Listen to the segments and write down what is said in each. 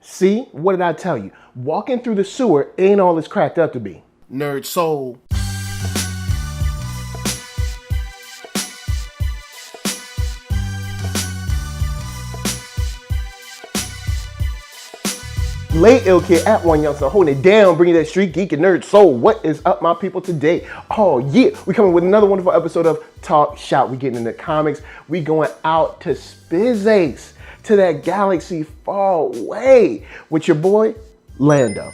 See, what did I tell you? Walking through the sewer ain't all it's cracked up to be. NERDSoul. Late ill kid at OneYoungsta holding it down, bringing that street geek and nerd soul. What is up, my people, today? Oh yeah, we coming with another wonderful episode of Talk Shop. We getting into comics. We going out to Space, to that galaxy far away with your boy Lando.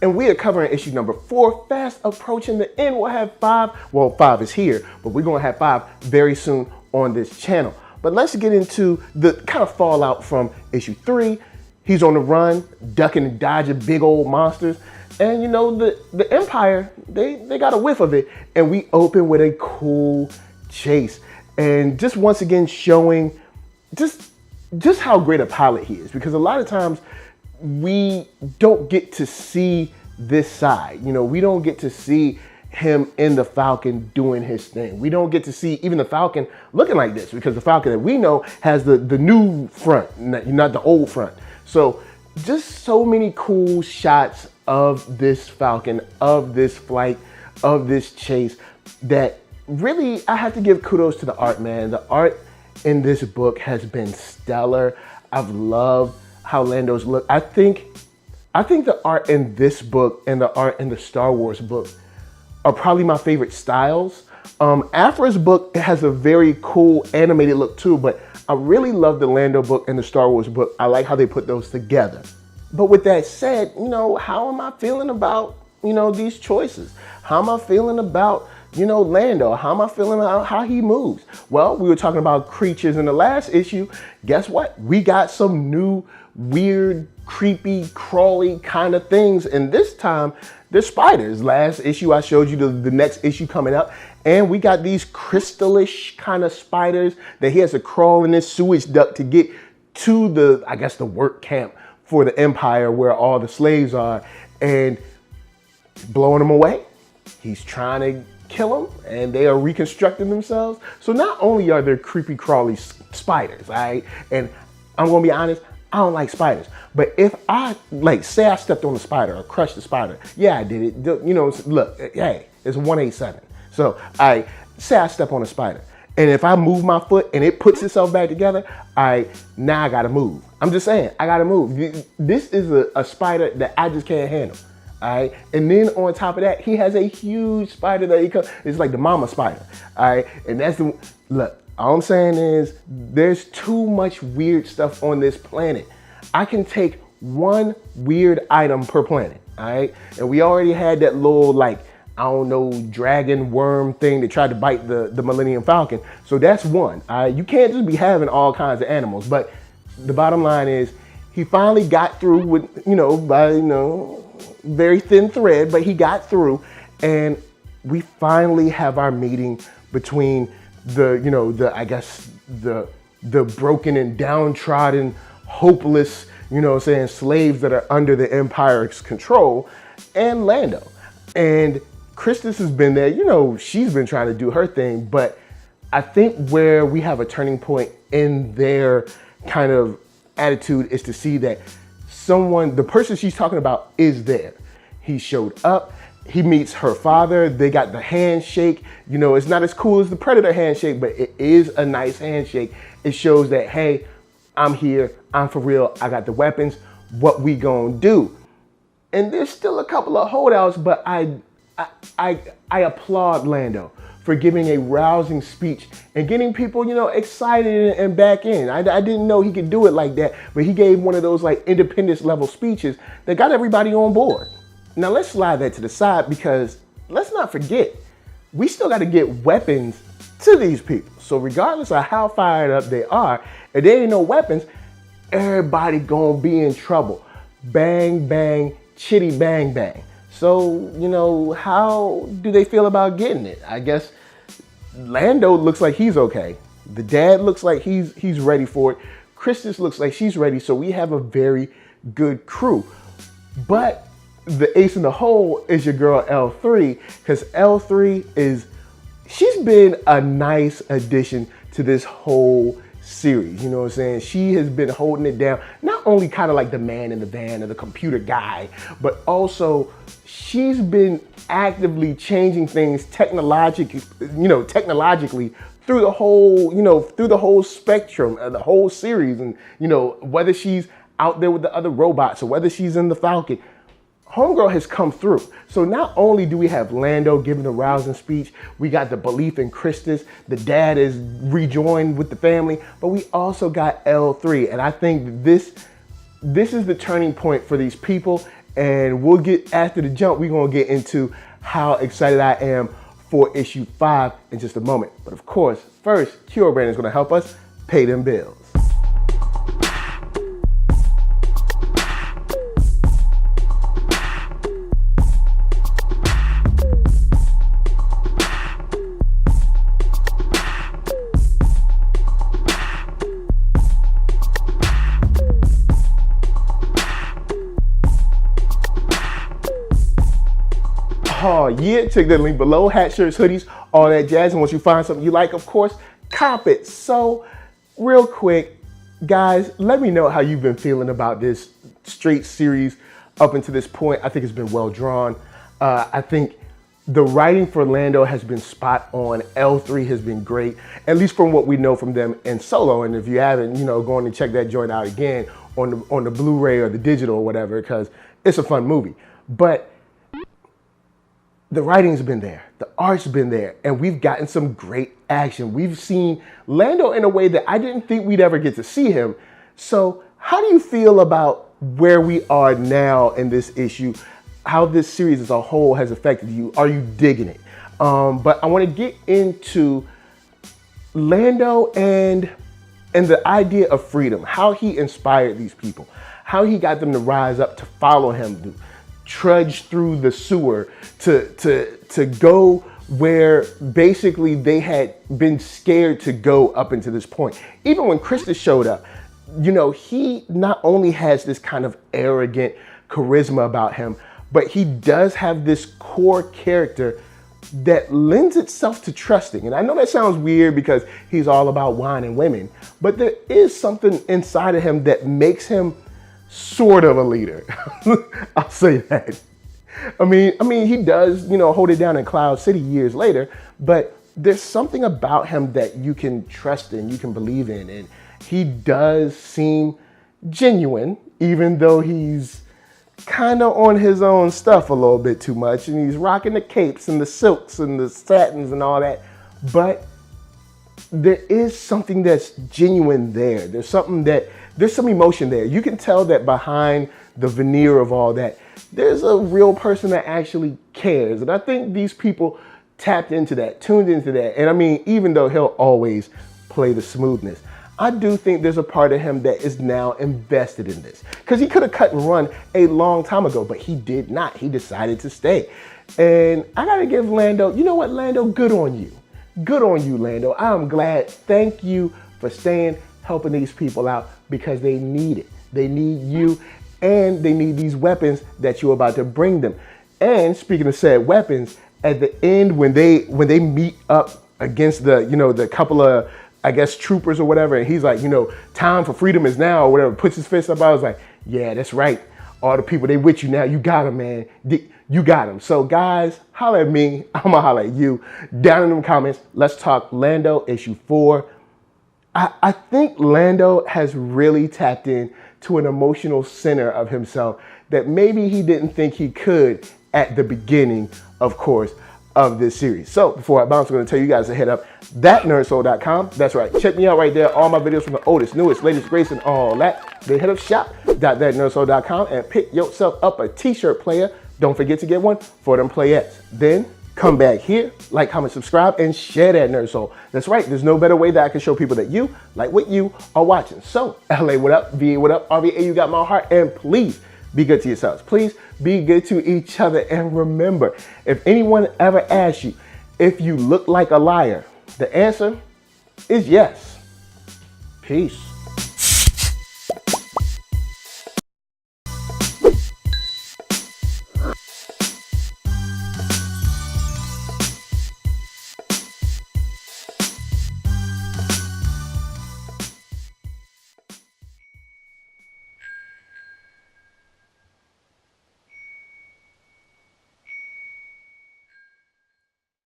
And we are covering issue number 4, fast approaching the end. We'll have 5. Well, 5 is here, but we're gonna have 5 very soon on this channel. But let's get into the kind of fallout from issue 3. He's on the run, ducking and dodging big old monsters. And you know, the Empire, they got a whiff of it. And we open with a cool chase. And just once again showing just how great a pilot he is. Because a lot of times we don't get to see this side. You know, we don't get to see him in the Falcon doing his thing. We don't get to see even the Falcon looking like this. Because the Falcon that we know has the new front, not the old front. So just so many cool shots of this Falcon, of this flight, of this chase that really I have to give kudos to the art, man. The art in this book has been stellar. I've loved how Lando's look. I think the art in this book and the art in the Star Wars book are probably my favorite styles. Afra's book has a very cool animated look too, but I really love the Lando book and the Star Wars book. I like how they put those together. But with that said, you know, how am I feeling about, you know, these choices? How am I feeling about, you know, Lando? How am I feeling about how he moves? Well, we were talking about creatures in the last issue. Guess what? We got some new weird, creepy, crawly kind of things. And this time, they're spiders. Last issue, I showed you the next issue coming up. And we got these crystallish kind of spiders that he has to crawl in this sewage duct to get to the, I guess, the work camp for the Empire where all the slaves are, and blowing them away. He's trying to kill them and they are reconstructing themselves. So not only are there creepy crawly spiders, all right? And I'm gonna be honest, I don't like spiders. But if I, like, say I stepped on a spider or crushed a spider, yeah, I did it. You know, look, hey, it's 187. So I say I step on a spider, and if I move my foot and it puts itself back together, now I gotta move. I'm just saying, I gotta move. This is a spider that I just can't handle, all right? And then on top of that, he has a huge spider that it's like the mama spider, all right? And that's the, look, all I'm saying is there's too much weird stuff on this planet. I can take one weird item per planet, all right? And we already had that little, like, I don't know, dragon worm thing that tried to bite the Millennium Falcon. So that's one. You can't just be having all kinds of animals. But the bottom line is he finally got through with, you know, by, you know, very thin thread, but he got through. And we finally have our meeting between the, you know, I guess the broken and downtrodden, hopeless, you know what I'm saying, slaves that are under the Empire's control, and Lando. And Kristiss has been there, you know, she's been trying to do her thing, but I think where we have a turning point in their kind of attitude is to see that the person she's talking about is there. He showed up, he meets her father, they got the handshake. You know, it's not as cool as the Predator handshake, but it is a nice handshake. It shows that, hey, I'm here, I'm for real, I got the weapons, what we gonna do? And there's still a couple of holdouts, but I applaud Lando for giving a rousing speech and getting people, you know, excited and back in. I didn't know he could do it like that, but he gave one of those like Independence level speeches that got everybody on board. Now let's slide that to the side, because let's not forget, we still got to get weapons to these people. So regardless of how fired up they are, if there ain't no weapons, everybody gonna be in trouble. Bang, bang, chitty bang, bang. So, you know, how do they feel about getting it? I guess Lando looks like he's okay. The dad looks like he's ready for it. Kristiss looks like she's ready. So we have a very good crew. But the ace in the hole is your girl L3, because L3 she's been a nice addition to this whole series. You know what I'm saying? She has been holding it down, not only kind of like the man in the van or the computer guy, but also she's been actively changing things technologically through the whole spectrum of the whole series. And whether she's out there with the other robots or whether she's in the Falcon, Homegirl has come through. So not only do we have Lando giving a rousing speech, we got the belief in Kristiss, the dad is rejoined with the family, but we also got L3. And I think this is the turning point for these people. And we'll get, after the jump, we're gonna get into how excited I am for issue 5 in just a moment. But of course, first, KURO Brand is gonna help us pay them bills. Oh yeah, check that link below. Hat, shirts, hoodies, all that jazz. And once you find something you like, of course, cop it. So real quick, guys, let me know how you've been feeling about this Street series up until this point. I think it's been well drawn. I think the writing for Lando has been spot on. L3 has been great, at least from what we know from them in Solo. And if you haven't, go on and check that joint out again on the Blu-ray or the digital or whatever, because it's a fun movie. But the writing's been there, the art's been there, and we've gotten some great action. We've seen Lando in a way that I didn't think we'd ever get to see him. So how do you feel about where we are now in this issue? How this series as a whole has affected you? Are you digging it? But I want to get into Lando and the idea of freedom, how he inspired these people, how he got them to rise up, to follow him, to trudge through the sewer, to go where basically they had been scared to go up until this point. Even when Kristiss showed up, he not only has this kind of arrogant charisma about him, but he does have this core character that lends itself to trusting. And I know that sounds weird because he's all about wine and women, but there is something inside of him that makes him sort of a leader. I'll say that. I mean, he does, hold it down in Cloud City years later, but there's something about him that you can trust in, you can believe in, and he does seem genuine, even though he's kind of on his own stuff a little bit too much, and he's rocking the capes and the silks and the satins and all that, but there is something that's genuine there. There's some emotion there. You can tell that behind the veneer of all that, there's a real person that actually cares. And I think these people tapped into that, tuned into that. And I mean, even though he'll always play the smoothness, I do think there's a part of him that is now invested in this. Because he could have cut and run a long time ago, but he did not. He decided to stay. And I gotta give Lando, you know what, Lando, good on you. Good on you, Lando. I'm glad. Thank you for staying, helping these people out, because they need it. They need you, and they need these weapons that you're about to bring them. And speaking of said weapons, at the end when they meet up against the couple of, I guess, troopers or whatever, and he's like, time for freedom is now or whatever, puts his fist up, I was like, yeah, that's right. All the people, they with you now. You got them, man. You got them. So guys, holla at me. I'm gonna holla at you. Down in the comments, let's talk Lando issue 4. I think Lando has really tapped in to an emotional center of himself that maybe he didn't think he could at the beginning, of course, of this series. So before I bounce, I'm gonna tell you guys to head up ThatNERDSoul.com. That's right, check me out right there. All my videos from the oldest, newest, latest, greatest, and all that. Then head up shop.ThatNERDSoul.com and pick yourself up a t-shirt player. Don't forget to get one for them playettes. Then come back here, like, comment, subscribe, and share that Nerd Soul. That's right, there's no better way that I can show people that you like what you are watching. So, LA, what up? VA, what up? RVA, you got my heart. And please be good to yourselves. Please be good to each other. And remember, if anyone ever asks you if you look like a liar, the answer is yes. Peace.